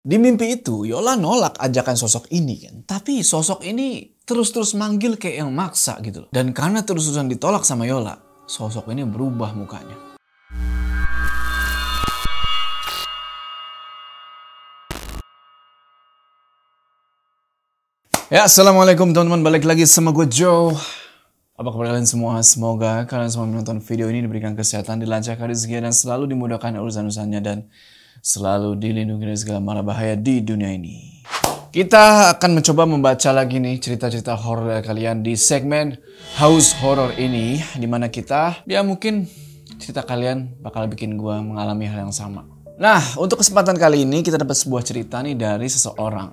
Di mimpi itu, Yola nolak ajakan sosok ini kan. Tapi sosok ini terus-terus manggil kayak yang maksa gitu loh. Dan karena terus-terusan ditolak sama Yola, sosok ini berubah mukanya. Ya, assalamualaikum teman-teman, balik lagi sama gue Joe. Apa kabar kalian semua? Semoga kalian semua menonton video ini diberikan kesehatan, dilancarkan rezeki, dan selalu dimudahkan urusan-urusannya, dan selalu dilindungi dari segala mara bahaya di dunia ini. Kita akan mencoba membaca lagi nih cerita-cerita horor dari kalian di segmen House Horror ini, dimana kita, ya mungkin cerita kalian bakal bikin gue mengalami hal yang sama. Nah, untuk kesempatan kali ini kita dapat sebuah cerita nih dari seseorang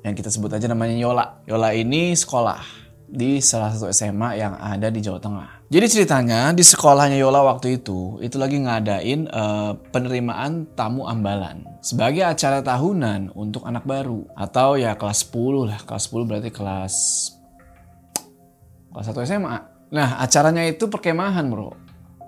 yang kita sebut aja namanya Yola. Yola ini sekolah di salah satu SMA yang ada di Jawa Tengah. Jadi ceritanya di sekolahnya Yola waktu itu lagi ngadain penerimaan tamu ambalan sebagai acara tahunan untuk anak baru atau ya kelas 10 lah. Kelas 10 berarti kelas 1 SMA. Nah, acaranya itu perkemahan, bro.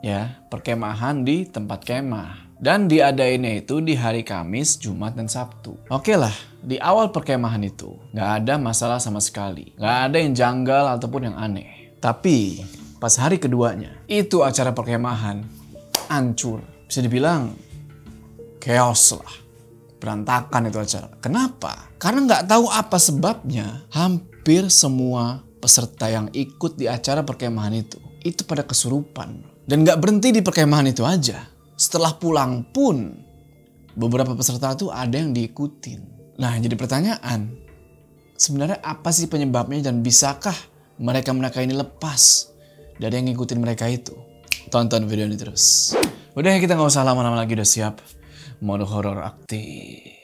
Ya, perkemahan di tempat kemah. Dan diadainnya itu di hari Kamis, Jumat, dan Sabtu. Oke lah, di awal perkemahan itu nggak ada masalah sama sekali. Nggak ada yang janggal ataupun yang aneh. Tapi pas hari keduanya, itu acara perkemahan hancur. Bisa dibilang chaos lah. Berantakan itu acara. Kenapa? Karena nggak tahu apa sebabnya, hampir semua peserta yang ikut di acara perkemahan itu pada kesurupan. Dan nggak berhenti di perkemahan itu aja. Setelah pulang pun, beberapa peserta tuh ada yang diikutin. Nah, jadi pertanyaan, sebenarnya apa sih penyebabnya dan bisakah mereka ini lepas dari yang ngikutin mereka itu? Tonton video ini terus. Udah, kita nggak usah lama-lama lagi, udah siap? Mode horor aktif.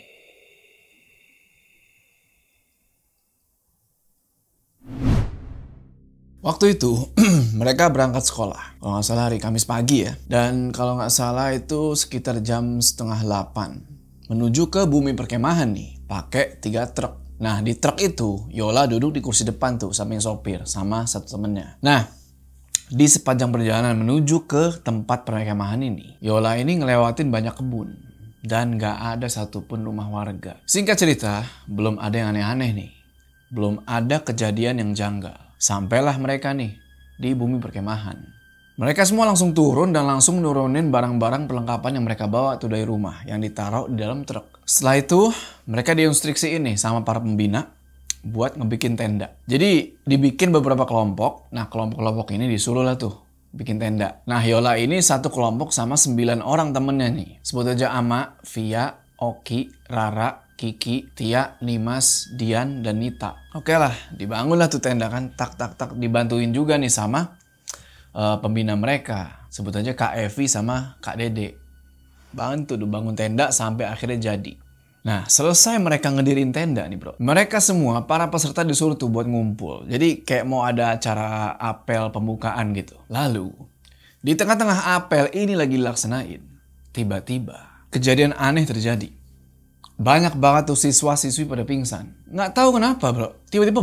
Waktu itu mereka berangkat sekolah, kalau nggak salah hari Kamis pagi ya. Dan kalau nggak salah itu sekitar jam 7:30 menuju ke bumi perkemahan nih, pakai 3 truk. Nah, di truk itu Yola duduk di kursi depan tuh samping sopir sama satu temennya. Nah, di sepanjang perjalanan menuju ke tempat perkemahan ini, Yola ini ngelewatin banyak kebun dan nggak ada satupun rumah warga. Singkat cerita, belum ada yang aneh-aneh nih, belum ada kejadian yang janggal. Sampailah mereka nih di bumi perkemahan. Mereka semua langsung turun dan langsung nurunin barang-barang perlengkapan yang mereka bawa tuh dari rumah yang ditaruh di dalam truk. Setelah itu mereka diinstruksi ini sama para pembina buat ngebikin tenda. Jadi dibikin beberapa kelompok. Nah, kelompok-kelompok ini disuruh lah tuh bikin tenda. Nah, Yola ini satu kelompok sama 9 orang temennya nih. Sebut aja Ama, Via, Oki, Rara, Kiki, Tia, Nimas, Dian, dan Nita. Oke lah, dibangunlah tuh tenda kan. Tak, dibantuin juga nih sama pembina mereka. Sebut aja Kak Evi sama Kak Dede. Bantu tuh bangun tenda sampai akhirnya jadi. Nah, selesai mereka ngedirin tenda nih, bro. Mereka semua, para peserta disuruh tuh buat ngumpul. Jadi kayak mau ada acara apel pembukaan gitu. Lalu, di tengah-tengah apel ini lagi dilaksanain, tiba-tiba kejadian aneh terjadi. Banyak banget tuh siswa-siswi pada pingsan. Nggak tahu kenapa, bro. Tiba-tiba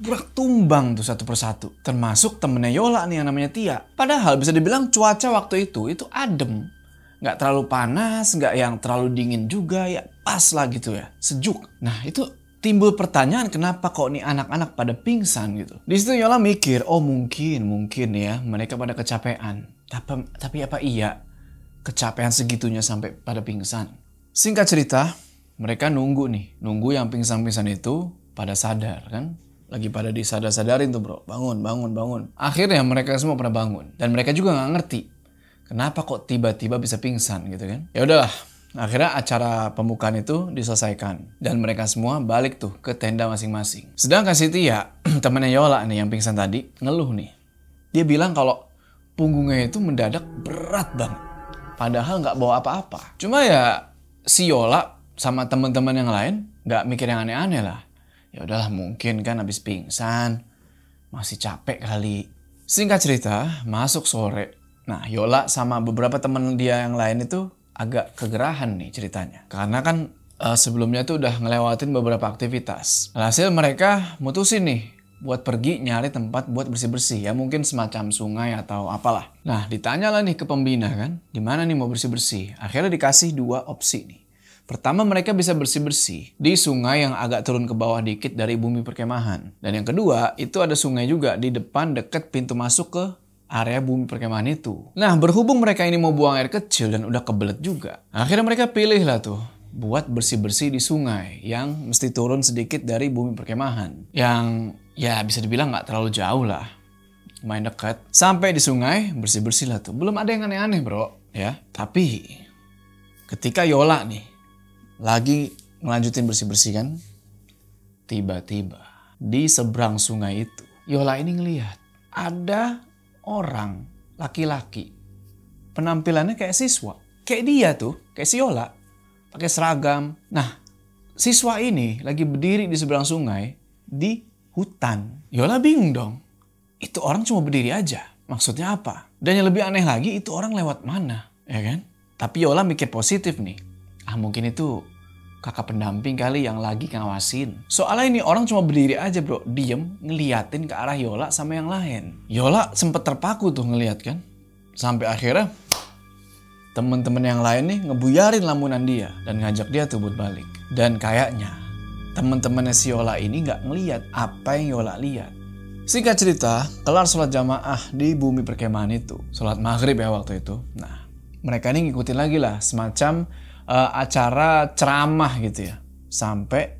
brak tumbang tuh satu persatu. Termasuk temennya Yola nih yang namanya Tia. Padahal bisa dibilang cuaca waktu itu adem. Nggak terlalu panas, nggak yang terlalu dingin juga, ya pas lah gitu ya. Sejuk. Nah, itu timbul pertanyaan kenapa kok nih anak-anak pada pingsan gitu. Di situ Yola mikir, oh mungkin ya mereka pada kecapean. Tapi apa iya kecapean segitunya sampai pada pingsan? Singkat cerita, mereka nunggu yang pingsan-pingsan itu pada sadar kan. Lagi pada disadar-sadarin tuh, bro. Bangun. Akhirnya mereka semua pada bangun. Dan mereka juga nggak ngerti kenapa kok tiba-tiba bisa pingsan gitu kan. Ya udahlah, akhirnya acara pembukaan itu diselesaikan. Dan mereka semua balik tuh ke tenda masing-masing. Sedangkan si Tia, temennya Yola nih yang pingsan tadi, ngeluh nih. Dia bilang kalau punggungnya itu mendadak berat banget. Padahal nggak bawa apa-apa. Cuma ya si Yola sama teman-teman yang lain nggak mikir yang aneh-aneh lah. Ya udahlah, mungkin kan habis pingsan, masih capek kali. Singkat cerita, masuk sore. Nah, Yola sama beberapa teman dia yang lain itu agak kegerahan nih ceritanya. Karena kan sebelumnya tuh udah ngelewatin beberapa aktivitas. Alhasil mereka mutusin nih buat pergi nyari tempat buat bersih-bersih. Ya mungkin semacam sungai atau apalah. Nah, ditanyalah nih ke pembina kan, di mana nih mau bersih-bersih. Akhirnya dikasih 2 opsi nih. Pertama, mereka bisa bersih-bersih di sungai yang agak turun ke bawah dikit dari bumi perkemahan. Dan yang kedua, itu ada sungai juga di depan dekat pintu masuk ke area bumi perkemahan itu. Nah, berhubung mereka ini mau buang air kecil dan udah kebelet juga, akhirnya mereka pilih lah tuh buat bersih-bersih di sungai yang mesti turun sedikit dari bumi perkemahan. Yang ya bisa dibilang nggak terlalu jauh lah, main dekat. Sampai di sungai, bersih-bersih lah tuh. Belum ada yang aneh-aneh bro, ya. Tapi ketika Yola nih lagi ngelanjutin bersih-bersih kan, tiba-tiba di seberang sungai itu Yola ini ngelihat ada orang laki-laki, penampilannya kayak siswa, kayak dia tuh, kayak si Yola, pakai seragam. Nah, siswa ini lagi berdiri di seberang sungai di hutan. Yola bingung dong, itu orang cuma berdiri aja, maksudnya apa? Dan yang lebih aneh lagi, itu orang lewat mana, ya kan? Tapi Yola mikir positif nih. Mungkin itu kakak pendamping kali yang lagi ngawasin. Soalnya ini orang cuma berdiri aja bro, diem ngeliatin ke arah Yola sama yang lain. Yola sempet terpaku tuh ngeliat kan. Sampai akhirnya temen-temen yang lain nih ngebuyarin lamunan dia dan ngajak dia tuh buat balik. Dan kayaknya temen-temennya si Yola ini nggak ngeliat apa yang Yola lihat. Singkat cerita, kelar sholat jamaah di bumi perkemahan itu, sholat maghrib ya waktu itu. Nah, mereka ini ngikutin lagi lah semacam acara ceramah gitu ya, sampai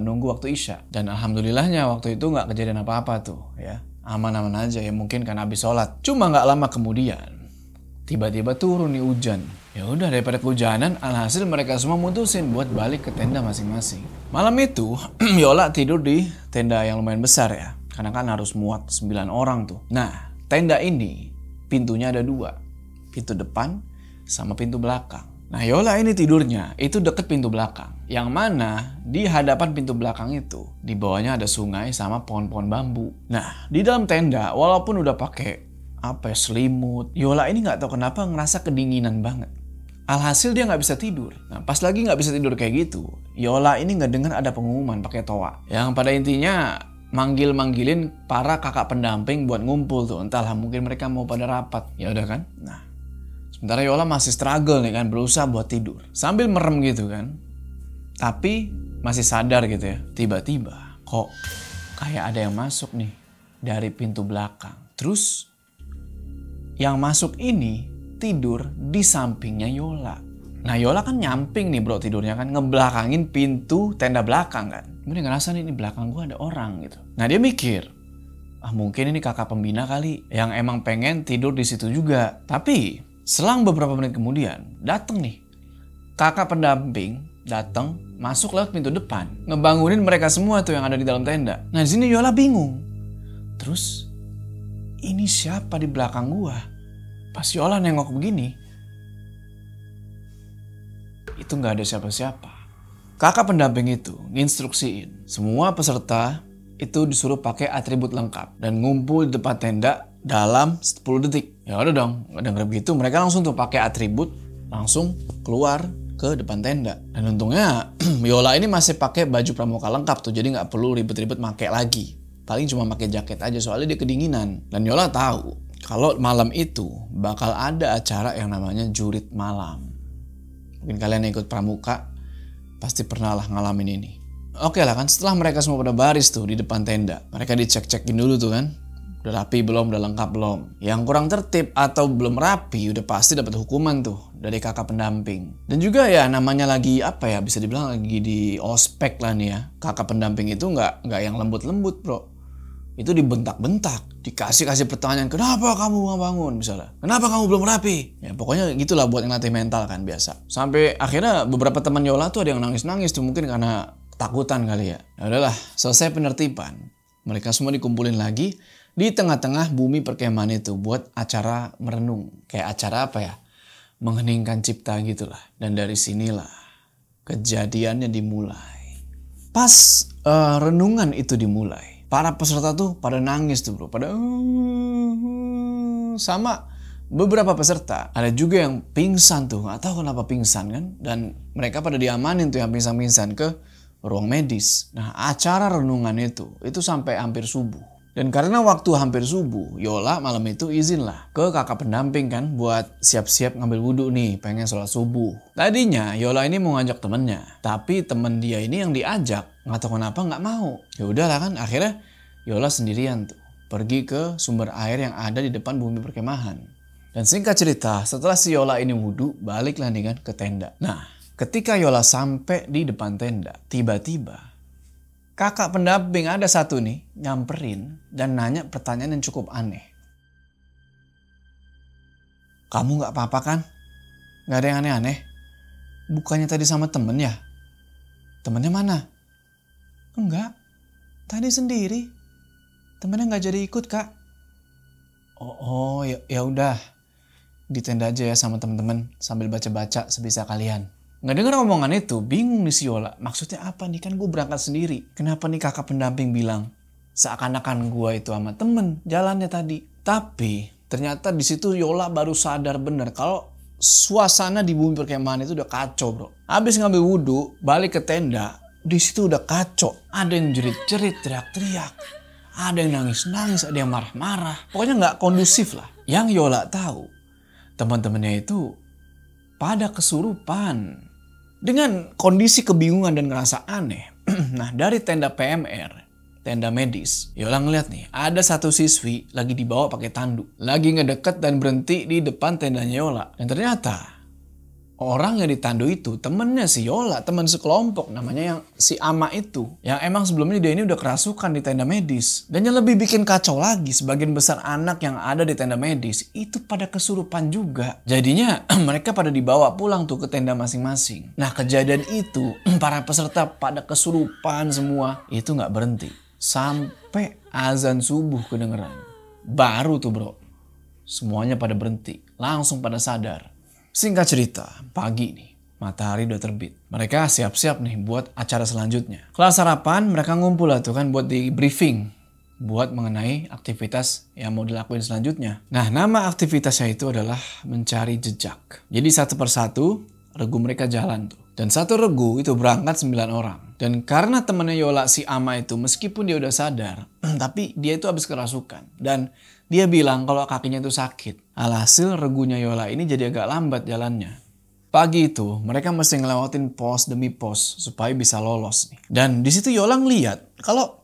nunggu waktu Isya. Dan alhamdulillahnya waktu itu nggak kejadian apa-apa tuh ya, aman-aman aja ya, mungkin karena habis sholat. Cuma nggak lama kemudian tiba-tiba turun nih hujan. Ya udah, daripada kehujanan, alhasil mereka semua mutusin buat balik ke tenda masing-masing. Malam itu Yola tidur di tenda yang lumayan besar ya, karena kan harus muat 9 orang tuh. Nah, tenda ini pintunya ada 2, pintu depan sama pintu belakang. Nah, Yola ini tidurnya itu deket pintu belakang, yang mana di hadapan pintu belakang itu di bawahnya ada sungai sama pohon-pohon bambu. Nah, di dalam tenda walaupun udah pakai selimut, Yola ini nggak tahu kenapa ngerasa kedinginan banget. Alhasil dia nggak bisa tidur. Nah, pas lagi nggak bisa tidur kayak gitu, Yola ini nggak dengar ada pengumuman pakai toa, yang pada intinya manggilin para kakak pendamping buat ngumpul tuh. Entahlah, mungkin mereka mau pada rapat. Ya udah kan. Nah, sementara Yola masih struggle nih kan, berusaha buat tidur sambil merem gitu kan. Tapi masih sadar gitu ya. Tiba-tiba kok kayak ada yang masuk nih dari pintu belakang. Terus yang masuk ini tidur di sampingnya Yola. Nah, Yola kan nyamping nih bro tidurnya kan, ngebelakangin pintu tenda belakang kan. Kemudian ngerasa nih, ini belakang gua ada orang gitu. Nah, dia mikir, mungkin ini kakak pembina kali yang emang pengen tidur di situ juga. Tapi selang beberapa menit kemudian, dateng nih kakak pendamping, dateng masuk lewat pintu depan, ngebangunin mereka semua tuh yang ada di dalam tenda. Nah, di sini Yola bingung. Terus ini siapa di belakang gua? Pas Yola nengok begini, itu nggak ada siapa-siapa. Kakak pendamping itu nginstruksiin semua peserta itu disuruh pakai atribut lengkap dan ngumpul di depan tenda dalam 10 detik. Ya udah dong, denger begitu mereka langsung tuh pakai atribut, langsung keluar ke depan tenda. Dan untungnya Yola ini masih pakai baju pramuka lengkap tuh, jadi nggak perlu ribet-ribet pakai lagi. Paling cuma pakai jaket aja soalnya dia kedinginan. Dan Yola tahu kalau malam itu bakal ada acara yang namanya jurit malam. Mungkin kalian yang ikut pramuka pasti pernah lah ngalamin ini. Oke lah kan, setelah mereka semua pada baris tuh di depan tenda, mereka dicek-cekin dulu tuh kan, udah rapi belum, udah lengkap belum. Yang kurang tertib atau belum rapi udah pasti dapat hukuman tuh dari kakak pendamping. Dan juga ya namanya lagi bisa dibilang lagi di ospek lah nih ya. Kakak pendamping itu nggak yang lembut-lembut bro. Itu dibentak-bentak, dikasih pertanyaan, kenapa kamu nggak bangun misalnya, kenapa kamu belum rapi, ya pokoknya gitulah buat ngelatih mental kan biasa. Sampai akhirnya beberapa teman Yola tuh ada yang nangis-nangis tuh, mungkin karena takutan kali ya. Ya udahlah, selesai penertiban, mereka semua dikumpulin lagi di tengah-tengah bumi perkemahan itu buat acara merenung, kayak acara mengheningkan cipta gitulah. Dan dari sinilah kejadiannya dimulai. Pas renungan itu dimulai, para peserta tuh pada nangis tuh bro, pada sama beberapa peserta ada juga yang pingsan tuh, nggak tahu kenapa pingsan kan, dan mereka pada diamanin tuh yang pingsan-pingsan ke ruang medis. Nah, acara renungan itu sampai hampir subuh. Dan karena waktu hampir subuh, Yola malam itu izin lah ke kakak pendamping kan buat siap-siap ngambil wudhu nih, pengen sholat subuh. Tadinya Yola ini mau ngajak temennya, tapi temen dia ini yang diajak nggak tahu kenapa nggak mau. Ya udahlah kan, akhirnya Yola sendirian tuh pergi ke sumber air yang ada di depan bumi perkemahan. Dan singkat cerita, setelah si Yola ini wudhu, baliklah nih kan ke tenda. Nah, ketika Yola sampai di depan tenda, tiba-tiba kakak pendamping ada satu nih nyamperin dan nanya pertanyaan yang cukup aneh. Kamu gak apa-apa kan? Gak ada yang aneh-aneh? Bukannya tadi sama temen ya? Temennya mana? Enggak, tadi sendiri. Temennya gak jadi ikut kak. Oh ya udah, di tenda aja ya sama temen-temen sambil baca-baca sebisa kalian. Nggak dengar omongan itu, bingung nih si Yola. Maksudnya apa nih, kan gue berangkat sendiri. Kenapa nih kakak pendamping bilang seakan-akan gue itu sama temen jalannya tadi. Tapi ternyata di situ Yola baru sadar bener kalau suasana di bumi perkemahan itu udah kacau bro. Habis ngambil wudhu, balik ke tenda, di situ udah kacau. Ada yang jerit-jerit, teriak-teriak. Ada yang nangis-nangis, ada yang marah-marah. Pokoknya nggak kondusif lah. Yang Yola tahu, teman-temannya itu pada kesurupan. Dengan kondisi kebingungan dan ngerasa aneh. Nah, dari tenda PMR, tenda medis, Yola ngeliat nih, ada satu siswi lagi dibawa pakai tanduk. Lagi ngedeket dan berhenti di depan tendanya Yola. Dan ternyata orang yang ditandu itu temennya si Yola, teman sekelompok namanya yang si Ama itu. Yang emang sebelumnya dia ini udah kerasukan di tenda medis. Dan yang lebih bikin kacau lagi, sebagian besar anak yang ada di tenda medis itu pada kesurupan juga. Jadinya mereka pada dibawa pulang tuh ke tenda masing-masing. Nah kejadian itu para peserta pada kesurupan semua itu nggak berhenti. Sampai azan subuh kedengeran. Baru tuh bro, semuanya pada berhenti, langsung pada sadar. Singkat cerita, pagi nih, matahari udah terbit. Mereka siap-siap nih buat acara selanjutnya. Kelar sarapan, mereka ngumpul lah tuh kan buat di briefing. Buat mengenai aktivitas yang mau dilakuin selanjutnya. Nah, nama aktivitasnya itu adalah mencari jejak. Jadi satu persatu, regu mereka jalan tuh. Dan satu regu itu berangkat 9 orang. Dan karena temennya Yola si Ama itu meskipun dia udah sadar, tapi dia itu habis kerasukan. Dan dia bilang kalau kakinya itu sakit. Alhasil regunya Yola ini jadi agak lambat jalannya. Pagi itu mereka mesti ngelewatin pos demi pos supaya bisa lolos nih. Dan di situ Yola ngeliat kalau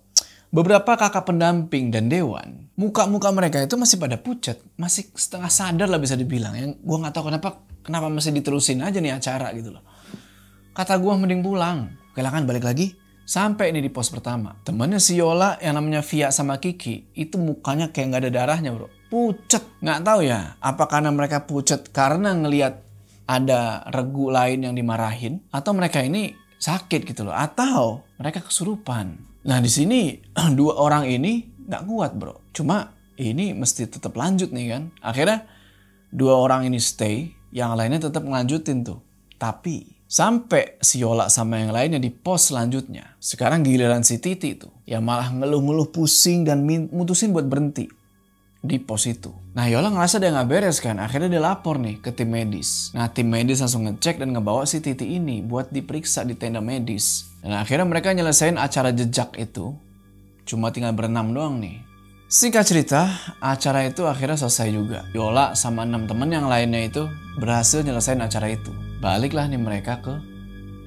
beberapa kakak pendamping dan dewan, muka-muka mereka itu masih pada pucat, masih setengah sadar lah bisa dibilang. Yang gue nggak tahu kenapa masih diterusin aja nih acara gitu loh. Kata gue mending pulang. Oke lah kan, balik lagi. Sampai ini di pos pertama. Temennya si Yola yang namanya Via sama Kiki, itu mukanya kayak nggak ada darahnya bro. Pucat. Nggak tahu ya, apa karena mereka pucat karena ngelihat ada regu lain yang dimarahin, atau mereka ini sakit gitu loh, atau mereka kesurupan. Nah di sini dua orang ini nggak kuat bro. Cuma ini mesti tetap lanjut nih kan. Akhirnya dua orang ini stay, yang lainnya tetap ngelanjutin tuh. Tapi sampai si Yola sama yang lainnya di pos selanjutnya. Sekarang giliran si Titi tuh, yang malah ngeluh-ngeluh pusing dan mutusin buat berhenti di pos itu. Nah Yola ngerasa dia nggak beres kan, akhirnya dia lapor nih ke tim medis. Nah tim medis langsung ngecek dan ngebawa si Titi ini buat diperiksa di tenda medis. Dan akhirnya mereka nyelesain acara jejak itu, cuma tinggal berenam doang nih. Singkat cerita, acara itu akhirnya selesai juga. Yola sama 6 temen yang lainnya itu berhasil nyelesain acara itu. Baliklah nih mereka ke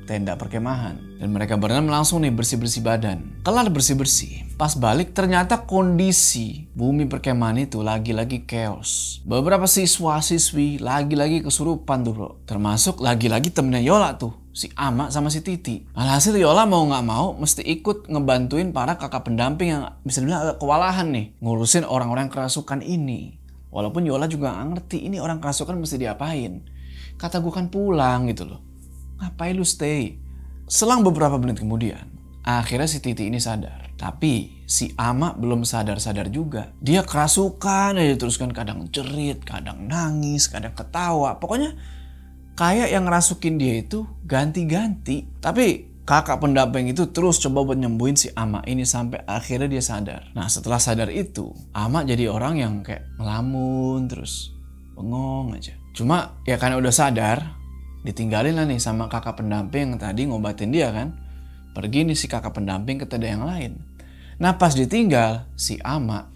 tenda perkemahan. Dan mereka berenam langsung nih bersih-bersih badan. Kelar bersih-bersih, pas balik ternyata kondisi bumi perkemahan itu lagi-lagi chaos. Beberapa siswa-siswi lagi-lagi kesurupan tuh bro. Termasuk lagi-lagi temennya Yola tuh, si Ama sama si Titi. Alhasil Yola mau gak mau mesti ikut ngebantuin para kakak pendamping yang bisa dibilang agak kewalahan nih ngurusin orang-orang kerasukan ini. Walaupun Yola juga gak ngerti ini orang kerasukan mesti diapain. Kata gue kan pulang gitu loh. Ngapain lu stay? Selang beberapa menit kemudian, akhirnya si Titi ini sadar. Tapi si Ama belum sadar-sadar juga. Dia kerasukan aja terus kan, kadang jerit, kadang nangis, kadang ketawa. Pokoknya kayak yang ngerasukin dia itu ganti-ganti. Tapi kakak pendamping itu terus coba buat nyembuhin si Ama ini sampai akhirnya dia sadar. Nah setelah sadar itu, Ama jadi orang yang kayak ngelamun terus, bengong aja. Cuma ya karena udah sadar, ditinggalin lah nih sama kakak pendamping yang tadi ngobatin dia kan. Pergi nih si kakak pendamping ke tenda yang lain. Nah pas ditinggal, si Ama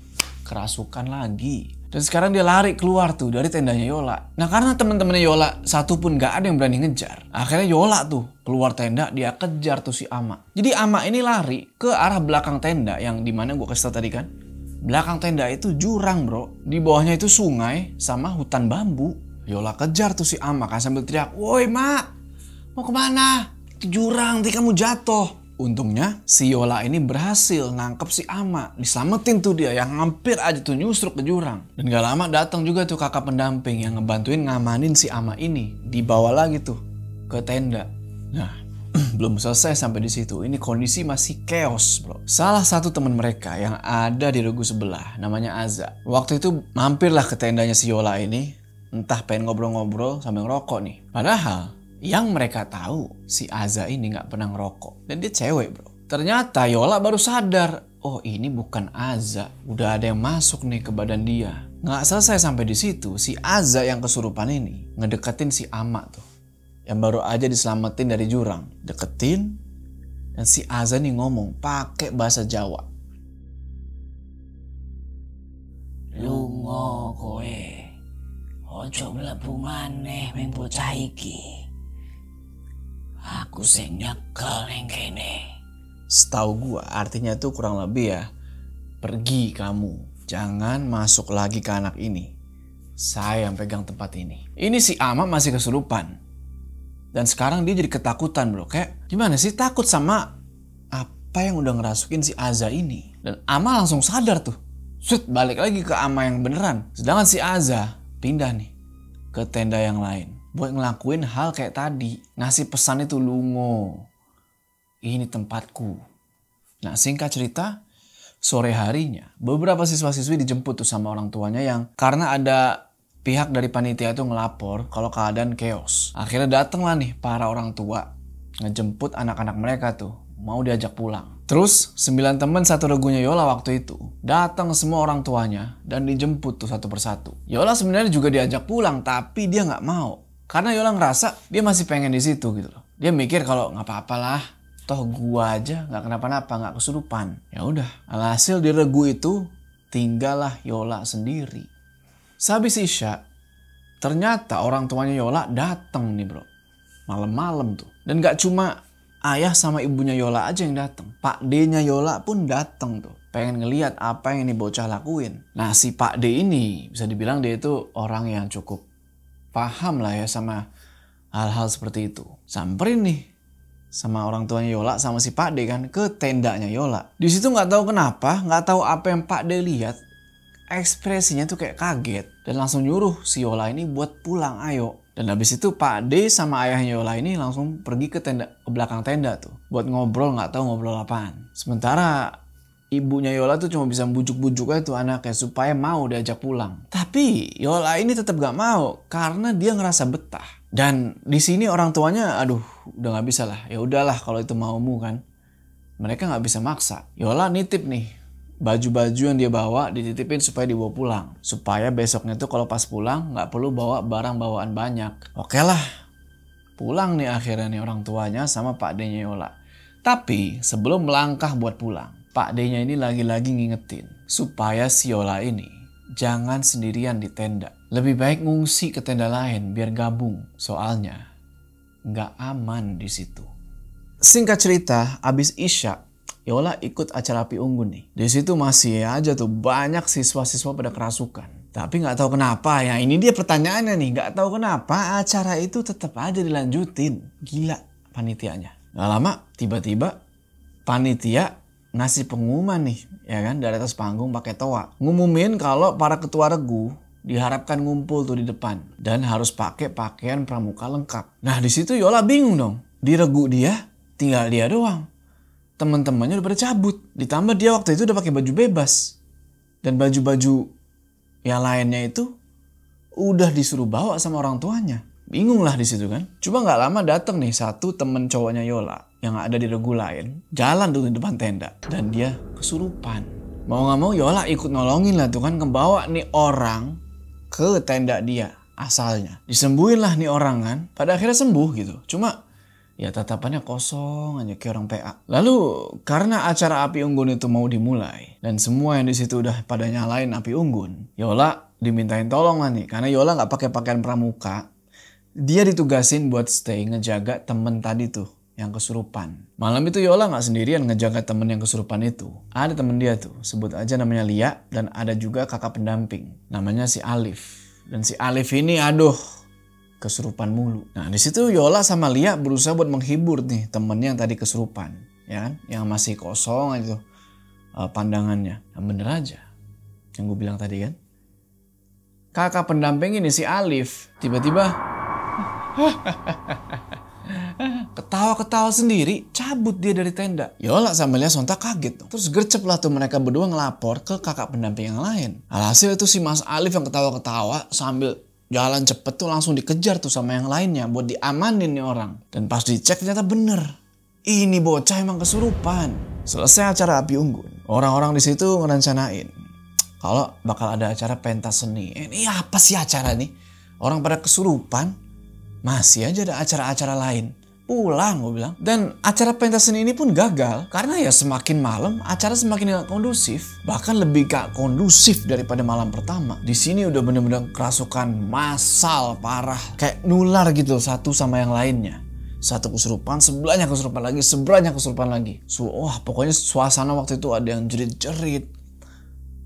kerasukan lagi. Dan sekarang dia lari keluar tuh dari tendanya Yola. Nah karena teman-temannya Yola satu pun gak ada yang berani ngejar. Akhirnya Yola tuh keluar tenda, dia kejar tuh si Ama. Jadi Ama ini lari ke arah belakang tenda yang dimana gue kasih tau tadi kan. Belakang tenda itu jurang bro. Di bawahnya itu sungai sama hutan bambu. Yola kejar tuh si Ama kan sambil teriak, "Woi Mak, mau kemana? Itu jurang, nanti kamu jatuh." Untungnya si Yola ini berhasil nangkep si Ama. Diselamatin tuh dia yang hampir aja tuh nyusruk ke jurang. Dan gak lama datang juga tuh kakak pendamping yang ngebantuin ngamanin si Ama ini. Dibawa lagi tuh ke tenda. Nah belum selesai sampai di situ. Ini kondisi masih chaos bro. Salah satu teman mereka yang ada di regu sebelah namanya Aza. Waktu itu mampirlah ke tendanya si Yola ini. Entah pengen ngobrol-ngobrol sambil ngerokok nih. Padahal yang mereka tahu si Aza ini gak pernah ngerokok. Dan dia cewek bro. Ternyata Yola baru sadar. Oh ini bukan Aza. Udah ada yang masuk nih ke badan dia. Gak selesai sampai di situ. Si Aza yang kesurupan ini ngedeketin si Ama tuh. Yang baru aja diselamatin dari jurang. Deketin. Dan si Aza nih ngomong pakai bahasa Jawa. "Lunga kowe. Ojo mlebu maneh ming bocah iki. Aku sing nyekel ning kene." Setahu gua artinya tuh kurang lebih ya, pergi kamu, jangan masuk lagi ke anak ini. Saya yang pegang tempat ini. Ini si Ama masih kesurupan. Dan sekarang dia jadi ketakutan bro. Kayak gimana sih, takut sama apa yang udah ngerasukin si Aza ini. Dan Ama langsung sadar tuh. Sut, balik lagi ke Ama yang beneran. Sedangkan si Aza pindah nih ke tenda yang lain buat ngelakuin hal kayak tadi. Ngasih pesan itu, "Lungo, ini tempatku." Nah singkat cerita, sore harinya beberapa siswa-siswi dijemput tuh sama orang tuanya yang karena ada pihak dari panitia itu ngelapor kalau keadaan chaos. Akhirnya dateng lah nih para orang tua ngejemput anak-anak mereka tuh mau diajak pulang. Terus 9 teman satu regunya Yola waktu itu datang semua orang tuanya dan dijemput tuh satu persatu. Yola sebenarnya juga diajak pulang tapi dia nggak mau karena Yola ngerasa dia masih pengen di situ gitu loh. Dia mikir kalau nggak apa-apalah, toh gua aja nggak kenapa-napa, nggak kesurupan. Ya udah, alhasil di regu itu tinggallah Yola sendiri. Sehabis Isya, ternyata orang tuanya Yola datang nih bro, malam-malam tuh. Dan nggak cuma ayah sama ibunya Yola aja yang datang. Pak D-nya Yola pun datang tuh. Pengen ngeliat apa yang ini bocah lakuin. Nah si Pak D ini bisa dibilang dia itu orang yang cukup paham lah ya sama hal-hal seperti itu. Samperin nih sama orang tuanya Yola sama si Pak D kan ke tendanya Yola. Di situ nggak tahu kenapa, nggak tahu apa yang Pak D lihat. Ekspresinya tuh kayak kaget. Dan langsung nyuruh si Yola ini buat pulang, ayo. Dan habis itu Pak D sama ayahnya Yola ini langsung pergi ke tenda, ke belakang tenda tuh. Buat ngobrol, nggak tahu ngobrol apaan. Sementara ibunya Yola tuh cuma bisa bujuk-bujuk aja tuh anaknya supaya mau diajak pulang. Tapi Yola ini tetap gak mau karena dia ngerasa betah. Dan di sini orang tuanya aduh udah nggak bisa lah. Ya udahlah kalau itu maumu kan. Mereka nggak bisa maksa. Yola nitip nih. Baju-baju yang dia bawa dititipin supaya dibawa pulang. Supaya besoknya tuh kalau pas pulang nggak perlu bawa barang bawaan banyak. Oke lah. Pulang nih akhirnya nih orang tuanya sama Pak D-nya Yola. Tapi sebelum melangkah buat pulang, Pak D-nya ini lagi-lagi ngingetin. Supaya si Yola ini jangan sendirian di tenda. Lebih baik ngungsi ke tenda lain biar gabung. Soalnya nggak aman di situ. Singkat cerita, abis Isya, Yola ikut acara api unggun nih. Di situ masih aja tuh banyak siswa-siswa pada kerasukan. Tapi nggak tahu kenapa ya. Ini dia pertanyaannya nih. Nggak tahu kenapa acara itu tetap aja dilanjutin. Gila panitianya. Nggak lama tiba-tiba panitia ngasih pengumuman nih, ya kan, dari atas panggung pakai toa. Ngumumin kalau para ketua regu diharapkan ngumpul tuh di depan dan harus pakai pakaian pramuka lengkap. Nah di situ Yola bingung dong. Di regu dia tinggal dia doang. Teman-temannya udah pada cabut. Ditambah dia waktu itu udah pakai baju bebas. Dan baju-baju yang lainnya itu udah disuruh bawa sama orang tuanya. Bingung lah di situ kan. Cuma nggak lama datang nih satu temen cowoknya Yola yang ada di regu lain. Jalan tuh di depan tenda. Dan dia kesurupan. Mau nggak mau Yola ikut nolongin lah tuh kan. Kebawa nih orang ke tenda dia asalnya. Disembuhin lah nih orang kan. Pada akhirnya sembuh gitu. Cuma Ya tatapannya kosong aja kayak orang PA. Lalu karena acara api unggun itu mau dimulai dan semua yang di situ udah pada nyalain api unggun, Yola dimintain tolong lah nih karena Yola nggak pakai pakaian pramuka. Dia ditugasin buat stay ngejaga temen tadi tuh yang kesurupan. Malam itu Yola nggak sendirian ngejaga temen yang kesurupan itu. Ada temen dia tuh, sebut aja namanya Lia, dan ada juga kakak pendamping namanya si Alif. Dan si Alif ini aduh kesurupan mulu. Nah di situ Yola sama Lia berusaha buat menghibur nih temennya yang tadi kesurupan, ya kan? Yang masih kosong aja tuh pandangannya. Nah, bener aja yang gue bilang tadi kan. Kakak pendamping ini si Alif tiba-tiba ketawa-ketawa sendiri, cabut dia dari tenda. Yola sama Lia sontak kaget tuh. Terus gercep lah tuh mereka berdua ngelapor ke kakak pendamping yang lain. Alhasil itu si Mas Alif yang ketawa-ketawa sambil jalan cepet tuh langsung dikejar tuh sama yang lainnya buat diamanin nih orang. Dan pas dicek ternyata bener. Ini bocah emang kesurupan. Selesai acara api unggun, orang-orang di situ ngerencanain kalau bakal ada acara pentas seni. Ini apa sih acara nih? Orang pada kesurupan, masih aja ada acara-acara lain. Pulang gue bilang. Dan acara pentas seni ini pun gagal. Karena ya semakin malam acara semakin gak kondusif. Bahkan lebih gak kondusif daripada malam pertama. Di sini udah bener-bener kerasukan massal parah. Kayak nular gitu satu sama yang lainnya. Satu kesurupan, sebelahnya kesurupan lagi, sebelahnya kesurupan lagi. Wah pokoknya suasana waktu itu ada yang jerit-jerit.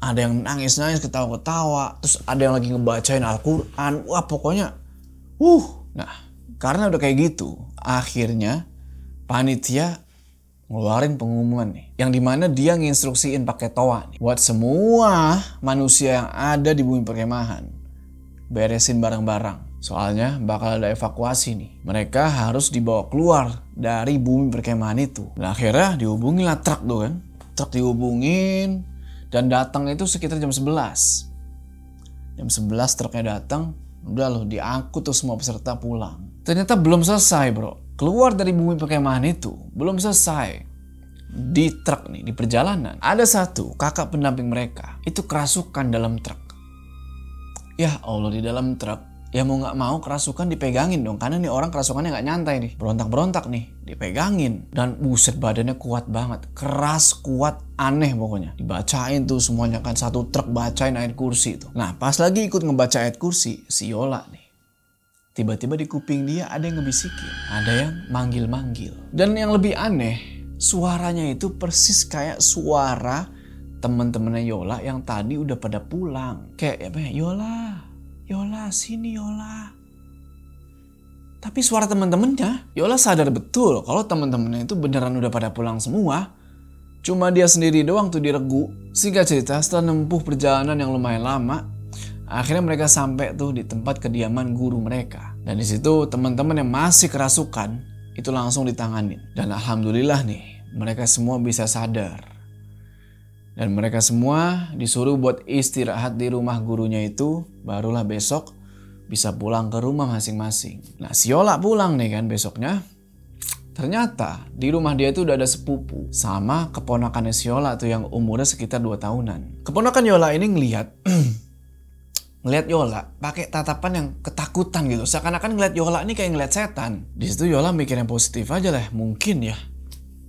Ada yang nangis-nangis, ketawa-ketawa. Terus ada yang lagi ngebacain Al-Quran. Wah pokoknya. Nah karena udah kayak gitu, akhirnya panitia ngeluarin pengumuman nih. Yang dimana dia nginstruksiin pakai toa nih. Buat semua manusia yang ada di bumi perkemahan. Beresin barang-barang. Soalnya bakal ada evakuasi nih. Mereka harus dibawa keluar dari bumi perkemahan itu. Nah akhirnya dihubungin lah truk tuh kan. Truk dihubungin dan datang itu sekitar jam 11. Jam 11 truknya datang. Udah loh diangkut tuh semua peserta pulang. Ternyata belum selesai bro. Keluar dari bumi perkemahan itu belum selesai. Di truk nih, di perjalanan ada satu kakak pendamping mereka. Itu kerasukan dalam truk. Ya Allah di dalam truk. Ya mau gak mau kerasukan dipegangin dong. Karena nih orang kerasukannya gak nyantai nih. Berontak-berontak nih. Dipegangin. Dan buset badannya kuat banget. Keras, kuat, aneh pokoknya. Dibacain tuh semuanya kan. Satu truk bacain ayat kursi tuh. Nah pas lagi ikut ngebaca ayat kursi. Si Yola nih. Tiba-tiba di kuping dia ada yang ngebisikin. Ada yang manggil-manggil. Dan yang lebih aneh. Suaranya itu persis kayak suara temen-temennya Yola yang tadi udah pada pulang. Kayak apa ya? Yola, sini Yola. Tapi suara teman-temannya, Yola sadar betul kalau teman-temannya itu beneran udah pada pulang semua. Cuma dia sendiri doang tuh diregu. Singkat cerita, setelah menempuh perjalanan yang lumayan lama, akhirnya mereka sampai tuh di tempat kediaman guru mereka. Dan di situ teman-teman yang masih kerasukan itu langsung ditanganin. Dan alhamdulillah nih, mereka semua bisa sadar. Dan mereka semua disuruh buat istirahat di rumah gurunya itu. Barulah besok bisa pulang ke rumah masing-masing. Nah si Yola pulang nih kan besoknya. Ternyata di rumah dia itu udah ada sepupu. Sama keponakannya si Yola tuh yang umurnya sekitar 2 tahunan. Keponakan Yola ini ngelihat Yola pakai tatapan yang ketakutan gitu. Seakan-akan ngeliat Yola ini kayak ngeliat setan. Di situ Yola mikir yang positif aja lah. Mungkin ya.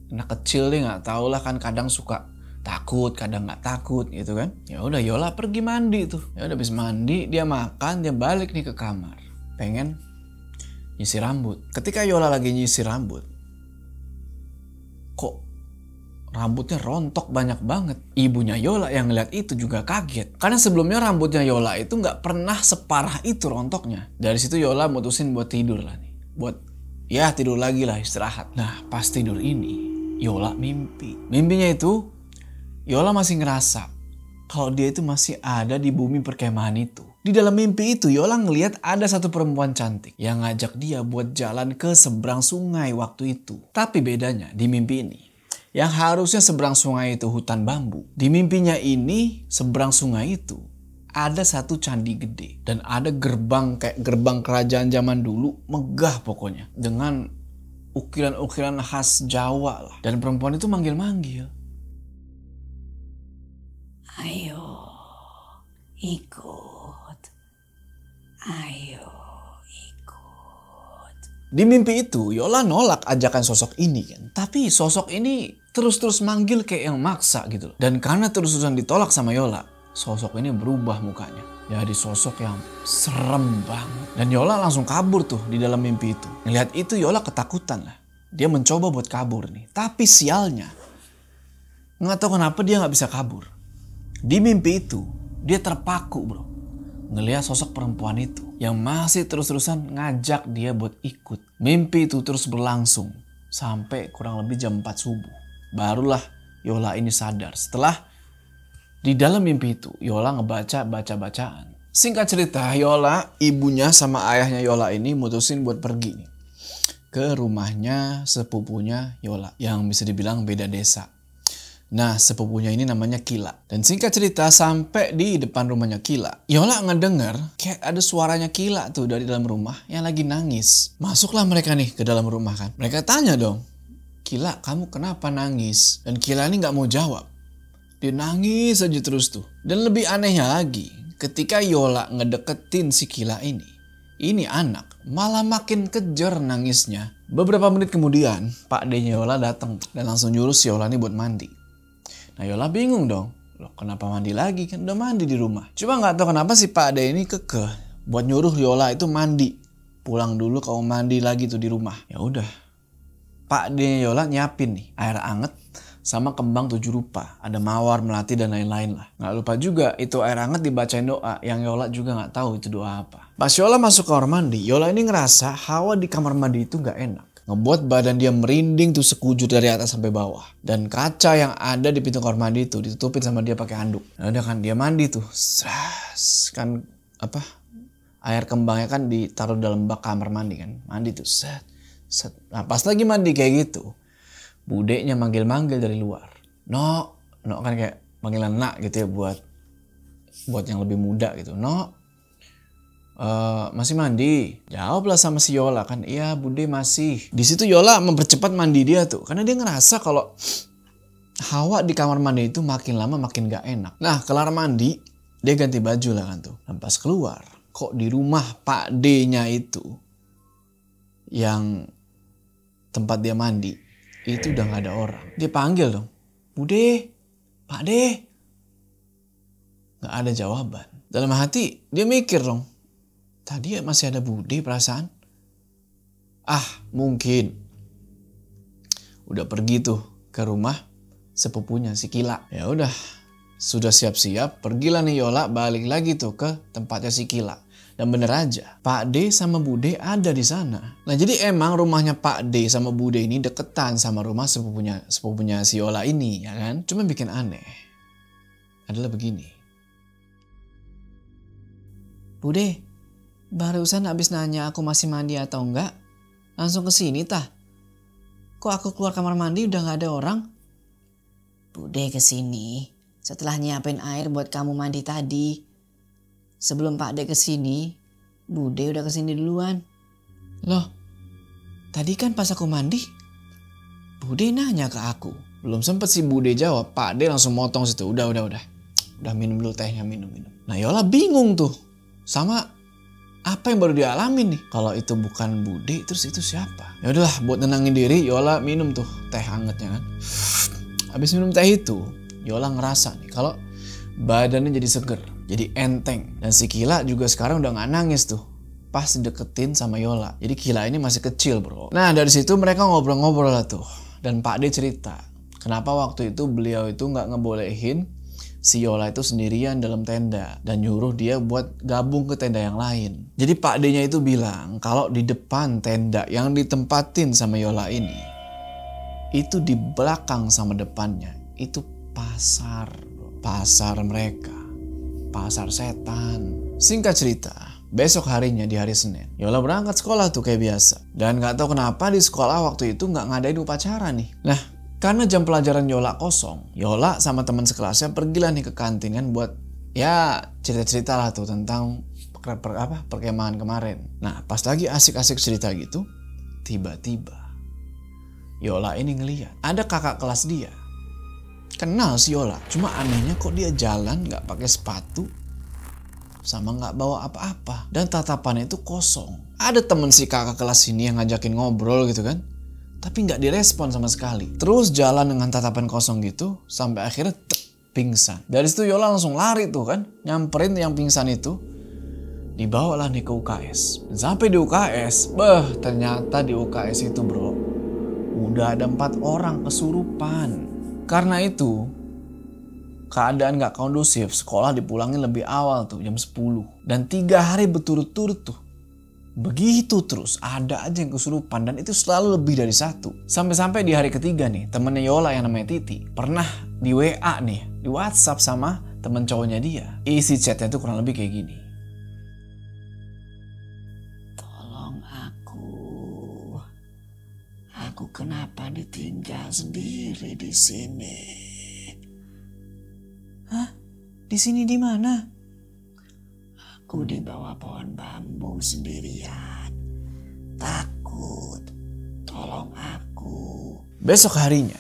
Anak kecil deh nggak tahu lah kan kadang suka takut, kadang nggak takut gitu kan. Ya udah Yola pergi mandi tuh. Ya udah habis mandi dia makan, dia balik nih ke kamar. Pengen nyisir rambut. Ketika Yola lagi nyisir rambut, kok rambutnya rontok banyak banget. Ibunya Yola yang ngeliat itu juga kaget. Karena sebelumnya rambutnya Yola itu nggak pernah separah itu rontoknya. Dari situ Yola mutusin buat tidur lah nih. Buat ya tidur lagi lah istirahat. Nah pas tidur ini Yola mimpi. Mimpinya itu Yola masih ngerasa kalau dia itu masih ada di bumi perkemahan itu. Di dalam mimpi itu Yola ngelihat ada satu perempuan cantik yang ngajak dia buat jalan ke seberang sungai waktu itu. Tapi bedanya di mimpi ini, yang harusnya seberang sungai itu hutan bambu. Di mimpinya ini seberang sungai itu ada satu candi gede. Dan ada gerbang kayak gerbang kerajaan zaman dulu, megah pokoknya. Dengan ukiran-ukiran khas Jawa lah. Dan perempuan itu manggil-manggil. Ayo, ikut. Ayo, ikut. Di mimpi itu Yola nolak ajakan sosok ini kan. Tapi sosok ini terus-terus manggil kayak yang maksa gitu loh. Dan karena terus-terusan ditolak sama Yola, sosok ini berubah mukanya. Jadi sosok yang serem banget. Dan Yola langsung kabur tuh di dalam mimpi itu. Ngelihat itu Yola ketakutan lah. Dia mencoba buat kabur nih. Tapi sialnya, nggak tahu kenapa dia nggak bisa kabur. Di mimpi itu dia terpaku bro. Ngelihat sosok perempuan itu yang masih terus-terusan ngajak dia buat ikut. Mimpi itu terus berlangsung sampai kurang lebih jam 4 subuh. Barulah Yola ini sadar setelah di dalam mimpi itu Yola ngebaca bacaan. Singkat cerita, Yola, ibunya sama ayahnya Yola ini mutusin buat pergi nih ke rumahnya sepupunya Yola yang bisa dibilang beda desa. Nah, sepupunya ini namanya Kila. Dan singkat cerita, sampai di depan rumahnya Kila, Yola ngedenger kayak ada suaranya Kila tuh dari dalam rumah yang lagi nangis. Masuklah mereka nih ke dalam rumah kan. Mereka tanya dong, Kila, kamu kenapa nangis? Dan Kila ini nggak mau jawab. Dia nangis aja terus tuh. Dan lebih anehnya lagi, ketika Yola ngedeketin si Kila ini anak malah makin kejer nangisnya. Beberapa menit kemudian, Pak D-nya Yola datang dan langsung nyuruh si Yola ini buat mandi. Nah Yola bingung dong, loh kenapa mandi lagi? Kan udah mandi di rumah. Cuma nggak tahu kenapa si Pak D ini kekeh buat nyuruh Yola itu mandi. Pulang dulu kamu mandi lagi tuh di rumah. Ya udah, Pak D-nya Yola nyiapin nih air anget sama kembang 7 rupa. Ada mawar, melati, dan lain-lain lah. Nggak lupa juga itu air hangat dibacain doa yang Yola juga nggak tahu itu doa apa. Pas Yola masuk ke kamar mandi, Yola ini ngerasa hawa di kamar mandi itu nggak enak. Ngebuat badan dia merinding tuh sekujur dari atas sampai bawah. Dan kaca yang ada di pintu kamar mandi itu ditutupin sama dia pakai handuk. Nah udah kan dia mandi tuh. Kan air kembangnya kan ditaruh dalam bak kamar mandi kan. Mandi tuh set. Nah pas lagi mandi kayak gitu, budeknya manggil-manggil dari luar. No kan kayak panggilan nak gitu ya buat yang lebih muda gitu. No, masih mandi? Jawablah sama si Yola kan. Iya bude masih. Di situ Yola mempercepat mandi dia tuh. Karena dia ngerasa kalau hawa di kamar mandi itu makin lama makin gak enak. Nah kelar mandi, dia ganti baju lah kan tuh. Dan pas keluar, kok di rumah Pak D-nya itu, yang tempat dia mandi, itu udah gak ada orang. Dia panggil dong, Bude, Pak D. Gak ada jawaban. Dalam hati dia mikir dong, tadi masih ada Bude perasaan. Mungkin udah pergi tuh ke rumah sepupunya si Kila. Ya udah, sudah siap-siap, pergilah nih Yola balik lagi tuh ke tempatnya si Kila. Dan bener aja, Pak D sama Bude ada di sana. Nah jadi emang rumahnya Pak D sama Bude ini deketan sama rumah sepupunya si Yola ini ya kan. Cuma bikin aneh adalah begini. Bude, barusan habis nanya aku masih mandi atau enggak, langsung ke sini tah. Kok aku keluar kamar mandi udah gak ada orang? Bude kesini setelah nyiapin air buat kamu mandi tadi. Sebelum Pak D kesini, Bude udah kesini duluan. Loh, tadi kan pas aku mandi, Bude nanya ke aku. Belum sempet si Bude jawab, Pak D langsung motong situ. Udah minum dulu tehnya, minum. Nah Yola bingung tuh sama apa yang baru dialamin nih. Kalau itu bukan Bude, terus itu siapa? Ya udahlah, buat nenangin diri, Yola minum tuh teh hangatnya kan. Habis minum teh itu, Yola ngerasa nih kalau badannya jadi seger, jadi enteng. Dan si Kila juga sekarang udah gak nangis tuh pas deketin sama Yola. Jadi Kila ini masih kecil bro. Nah dari situ mereka ngobrol-ngobrol lah tuh. Dan Pak D cerita kenapa waktu itu beliau itu gak ngebolehin si Yola itu sendirian dalam tenda. Dan nyuruh dia buat gabung ke tenda yang lain. Jadi Pak D-nya itu bilang kalau di depan tenda yang ditempatin sama Yola ini, itu di belakang sama depannya itu pasar mereka, pasar setan. Singkat cerita, besok harinya di hari Senin, Yola berangkat sekolah tuh kayak biasa. Dan gak tahu kenapa di sekolah waktu itu gak ngadain upacara nih. Nah, karena jam pelajaran Yola kosong, Yola sama teman sekelasnya pergilah nih ke kantin kan buat ya cerita-cerita lah tuh tentang perkemahan kemarin. Nah, pas lagi asik-asik cerita gitu, tiba-tiba Yola ini ngeliat ada kakak kelas dia. Kenal si Yola, cuma anehnya kok dia jalan gak pakai sepatu sama nggak bawa apa-apa. Dan tatapannya itu kosong. Ada temen si kakak kelas ini yang ngajakin ngobrol gitu kan. Tapi nggak direspon sama sekali. Terus jalan dengan tatapan kosong gitu sampai akhirnya pingsan. Dari situ Yola langsung lari tuh kan. Nyamperin yang pingsan itu. Dibawalah nih ke UKS. Dan sampai di UKS, ternyata di UKS itu bro, udah ada 4 orang kesurupan. Karena itu, keadaan gak kondusif, sekolah dipulangin lebih awal tuh, jam 10. Dan 3 hari berturut-turut tuh. Begitu terus, ada aja yang kesurupan dan itu selalu lebih dari 1. Sampai-sampai di hari ketiga nih, temennya Yola yang namanya Titi, pernah di WA nih, di WhatsApp sama temen cowoknya dia. Isi chatnya tuh kurang lebih kayak gini. Aku kenapa ditinggal sendiri di sini? Hah? Di sini di mana? Aku di bawah pohon bambu sendirian. Takut. Tolong aku. Besok harinya,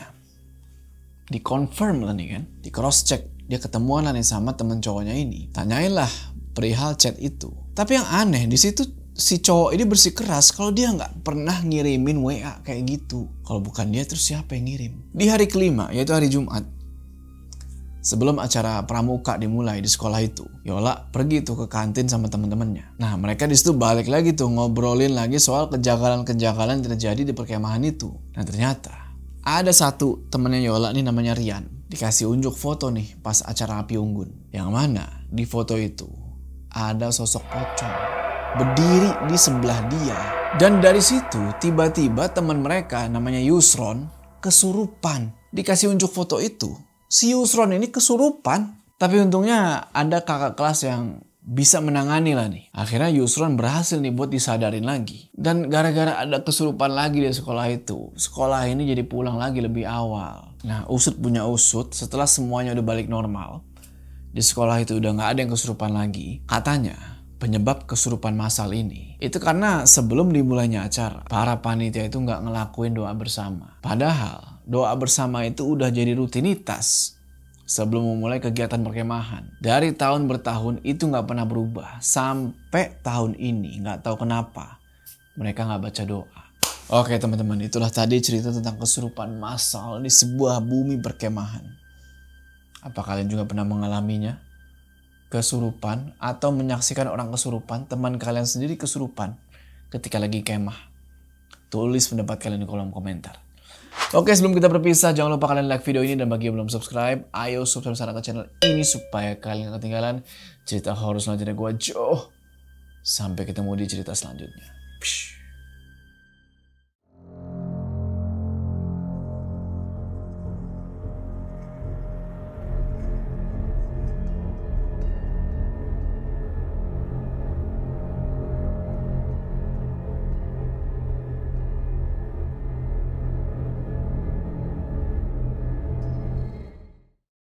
dikonfirm lah nih kan, di cross check, dia ketemuan lah nih sama temen cowoknya ini. Tanyain lah perihal chat itu. Tapi yang aneh di situ si cowok ini bersikeras kalau dia nggak pernah ngirimin WA kayak gitu. Kalau bukan dia terus siapa yang ngirim? Di hari kelima yaitu hari Jumat, sebelum acara pramuka dimulai di sekolah itu, Yola pergi tuh ke kantin sama teman-temannya. Nah mereka di situ balik lagi tuh ngobrolin lagi soal kejanggalan-kejanggalan yang terjadi di perkemahan itu. Dan ternyata ada satu temennya Yola nih namanya Rian, dikasih unjuk foto nih pas acara api unggun. Yang mana di foto itu ada sosok pocong berdiri di sebelah dia. Dan dari situ tiba-tiba teman mereka namanya Yusron kesurupan. Dikasih unjuk foto itu, si Yusron ini kesurupan. Tapi untungnya ada kakak kelas yang bisa menangani lah nih. Akhirnya Yusron berhasil nih buat disadarin lagi. Dan gara-gara ada kesurupan lagi di sekolah itu, sekolah ini jadi pulang lagi lebih awal. Nah usut punya usut, setelah semuanya udah balik normal, di sekolah itu udah gak ada yang kesurupan lagi. Katanya penyebab kesurupan massal ini itu karena sebelum dimulainya acara, para panitia itu nggak ngelakuin doa bersama. Padahal doa bersama itu udah jadi rutinitas sebelum memulai kegiatan perkemahan. Dari tahun bertahun itu nggak pernah berubah. Sampai tahun ini nggak tahu kenapa mereka nggak baca doa. Oke teman-teman, itulah tadi cerita tentang kesurupan massal di sebuah bumi perkemahan. Apa kalian juga pernah mengalaminya? Kesurupan atau menyaksikan orang kesurupan, teman kalian sendiri kesurupan ketika lagi kemah? Tulis pendapat kalian di kolom komentar. Oke, sebelum kita berpisah, jangan lupa kalian like video ini, dan bagi yang belum subscribe, ayo subscribe sana ke channel ini supaya kalian gak ketinggalan cerita horor selanjutnya gue, Jo. Sampai ketemu di cerita selanjutnya. Psh.